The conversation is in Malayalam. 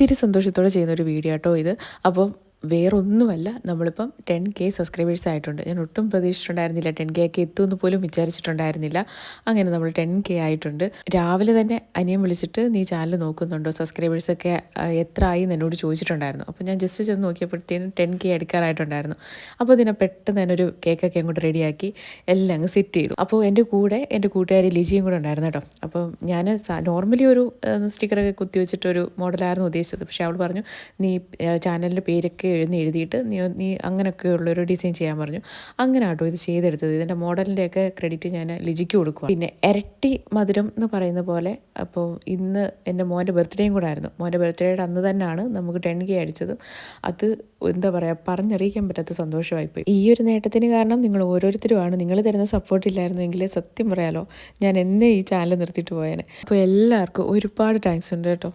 ഒത്തിരി സന്തോഷത്തോടെ ചെയ്യുന്നൊരു വീഡിയോ കേട്ടോ ഇത്. അപ്പോൾ വേറൊന്നുമല്ല, നമ്മളിപ്പം 10K സബ്സ്ക്രൈബേഴ്സ് ആയിട്ടുണ്ട്. ഞാൻ ഒട്ടും പ്രതീക്ഷിച്ചിട്ടുണ്ടായിരുന്നില്ല 10K ഒക്കെ എത്തുമെന്ന് പോലും വിചാരിച്ചിട്ടുണ്ടായിരുന്നില്ല. അങ്ങനെ നമ്മൾ 10K ആയിട്ടുണ്ട്. രാവിലെ തന്നെ അനിയൻ വിളിച്ചിട്ട് നീ ചാനൽ നോക്കുന്നുണ്ടോ, സബ്സ്ക്രൈബേഴ്സൊക്കെ എത്ര ആയി എന്ന് എന്നോട് ചോദിച്ചിട്ടുണ്ടായിരുന്നു. അപ്പോൾ ഞാൻ ജസ്റ്റ് ചെന്ന് നോക്കിയപ്പോഴത്തേനും 10K എടുക്കാറായിട്ടുണ്ടായിരുന്നു. അപ്പോൾ ഇതിനെ പെട്ടെന്ന് തന്നെ ഒരു കേക്കൊക്കെ അങ്ങോട്ട് റെഡിയാക്കി എല്ലാം അങ്ങ് സെറ്റ് ചെയ്തു. അപ്പോൾ എൻ്റെ കൂടെ എൻ്റെ കൂട്ടുകാരി ലിജിയും കൂടെ ഉണ്ടായിരുന്നു കേട്ടോ. അപ്പോൾ ഞാൻ നോർമലി ഒരു സ്റ്റിക്കറൊക്കെ കുത്തി വെച്ചിട്ടൊരു മോഡലായിരുന്നു ഉദ്ദേശിച്ചത്. പക്ഷേ അവൾ പറഞ്ഞു നീ ചാനലിൻ്റെ പേരൊക്കെ എഴുതിയിട്ട് നീ അങ്ങനെയൊക്കെ ഉള്ളൊരു ഡിസൈൻ ചെയ്യാൻ പറഞ്ഞു. അങ്ങനെ ആട്ടോ ഇത് ചെയ്തെടുത്തത്. ഇതിൻ്റെ മോഡലിൻ്റെയൊക്കെ ക്രെഡിറ്റ് ഞാൻ ലിജിക്ക് കൊടുക്കുക. പിന്നെ ഇരട്ടി മധുരം എന്ന് പറയുന്ന പോലെ അപ്പോൾ ഇന്ന് എൻ്റെ മോൻ്റെ ബർത്ത്ഡേയും കൂടെ ആയിരുന്നു. മോൻ്റെ ബർത്ത്ഡേയുടെ അന്ന് തന്നെയാണ് നമുക്ക് 10K അടിച്ചത്. അത് എന്താ പറയുക, പറഞ്ഞറിയിക്കാൻ പറ്റാത്ത സന്തോഷമായിപ്പോയി. ഈ ഒരു നേട്ടത്തിന് കാരണം നിങ്ങൾ ഓരോരുത്തരുമാണ്. നിങ്ങൾ തരുന്ന സപ്പോർട്ടില്ലായിരുന്നെങ്കിൽ സത്യം പറയാലോ ഞാൻ എന്നേ ഈ ചാനൽ നിർത്തിയിട്ട് പോയേനെ. അപ്പോൾ എല്ലാവർക്കും ഒരുപാട് താങ്ക്സ് ഉണ്ട് കേട്ടോ.